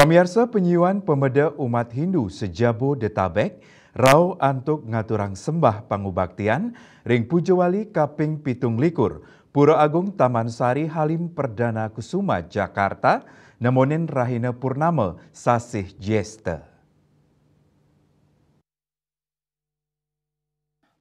Pamirsa penyuan pemeda umat Hindu sejabodetabek rau antuk ngaturang sembah pangubaktian ring Pujawali kaping 17 Pura Agung Taman Sari Halim Perdana Kusuma Jakarta nemonin Rahina Purnama sasih Jesta.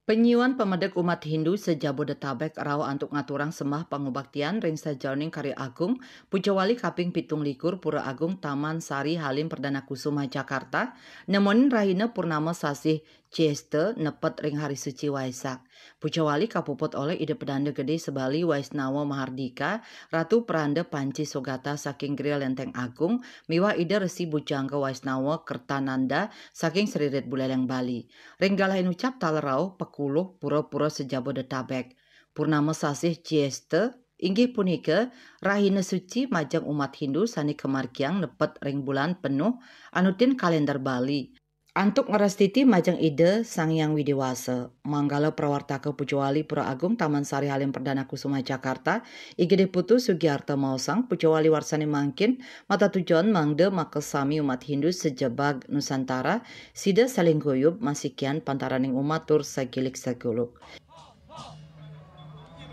Penyuan pemedek umat Hindu sejabodetabek rau antuk ngaturang sembah pangubaktian ring sajroning Karya Agung Pujawali kaping 17 Pura Agung Taman Sari Halim Perdana Kusuma Jakarta nemonin Rahina Purnama sasih Jesta nepet ring hari suci Waisak. Pujawali kapuput oleh ide pedanda gede sebali Waisnawa Mahardika Ratu Peranda Panci Sogata saking Griya Lenteng Agung miwah ide Resi Bujangga Waisnawa Kertananda saking Seririt Buleleng Bali. Ring galahin ucap talerau pekuluh pura-pura sejabodetabek. Purnama sasih Jesta inggih punika rahina suci majang umat Hindu sani kemargiang nepet ring bulan penuh anutin kalender Bali. Antuk ngerestiti majang ide Sang Hyang Widiwasa. Manggala prawartaka Pujawali Pura Agung Taman Sari Halim Perdana Kusuma Jakarta Igede Putu Sugiarto Mausang Pujawali warsani mangkin mata tujuan mangde makesami umat Hindu sejebag Nusantara sida saling guyub masikian pantaraning umat tur sagilik saguluk.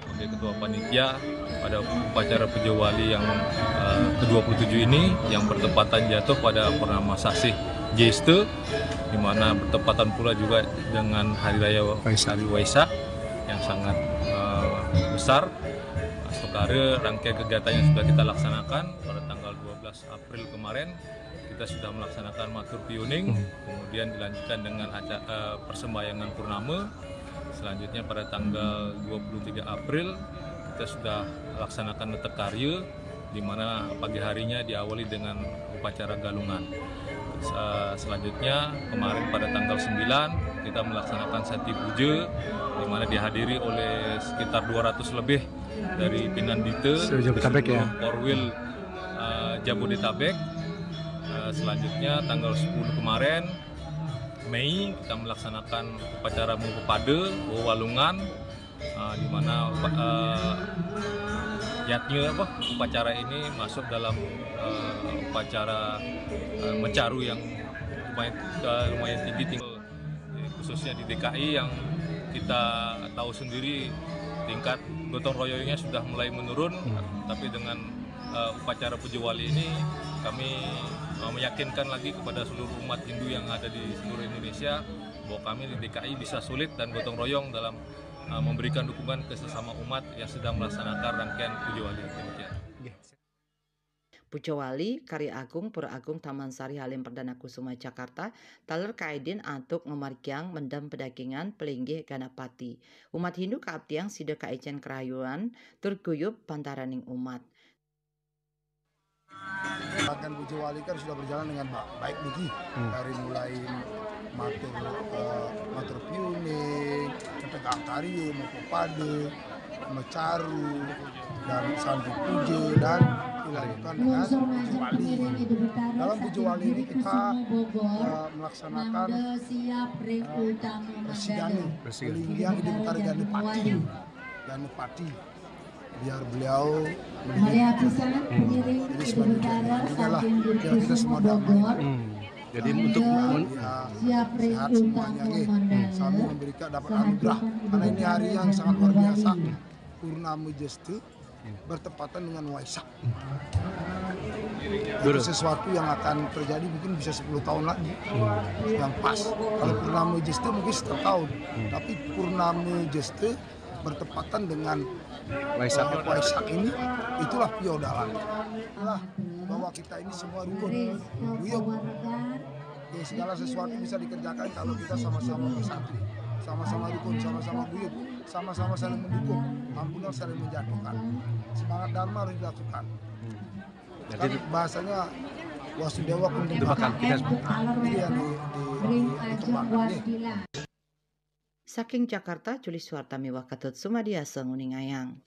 Sebagai Ketua Panitia pada upacara Pujawali yang ke-27 ini yang bertepatan jatuh pada purnama sasih Jesta, di mana bertepatan pula juga dengan Hari Raya Waisak yang sangat besar. Sekarang rangkaian kegiatan yang sudah kita laksanakan pada tanggal 12 April kemarin, kita sudah melaksanakan matur piuning, kemudian dilanjutkan dengan persembahyangan purnama. Selanjutnya pada tanggal 23 April kita sudah laksanakan netek karya, di mana pagi harinya diawali dengan upacara galungan. Selanjutnya kemarin pada tanggal 9 kita melaksanakan Sati Puja, di mana dihadiri oleh sekitar 200 lebih dari Pinandita Korwil Jabodetabek. Selanjutnya tanggal 10 kemarin Mei kita melaksanakan upacara Mengkepada Walungan, di mana upacara ini masuk dalam upacara mencaru yang lumayan tinggi, khususnya di DKI yang kita tahu sendiri tingkat gotong royongnya sudah mulai menurun, tapi dengan upacara Pujawali ini kami meyakinkan lagi kepada seluruh umat Hindu yang ada di seluruh Indonesia bahwa kami di DKI bisa solid dan gotong royong dalam memberikan dukungan ke sesama umat yang sedang melaksanakan rangkaian Pujawali. Pujawali Karya Agung Pura Agung Taman Sari Halim Perdana Kusuma Jakarta taler kaidin antuk ngemargiang mendam pedagingan pelinggih ganapati. Umat Hindu kaabtiang sida kaicen kerayuan tur guyub pantaraning umat. Rangkaian Pujawali kan sudah berjalan dengan baik Niki, dari mulai matur piuning, ketegang karya, Mengkepada, mencaru, dan Sandi Puja, dan dilanjutkan dengan Pujawali. Dalam Pujawali ini kita melaksanakan pelinggian di Utara Ganepati, biar beliau jadi sebagai kita semua damai. Jadi untuk sehat semuanya, selalu memberikan dapat anugerah, karena ini hari yang sangat luar biasa. Purnama Jesta bertepatan dengan Waisak. Itu sesuatu yang akan terjadi mungkin bisa 10 tahun lagi yang pas. Kalau Purnama Jesta mungkin setengah tahun, tapi Purnama Jesta bertepatan dengan Waisak ini, itulah piodalan. Bahwa kita ini semua rukun, guyub. Segala sesuatu bisa dikerjakan kalau kita sama-sama bersatu, sama-sama rukun, sama-sama guyub, sama-sama saling mendukung, ampunan saling menjatuhkan. Semangat Dharma harus dilakukan. Kan bahasanya Wasudewa Kuntembaka, ini yang dikembangkan. Saking Jakarta, Juli Suartami Wakatut Sumadiasa Nguningayang.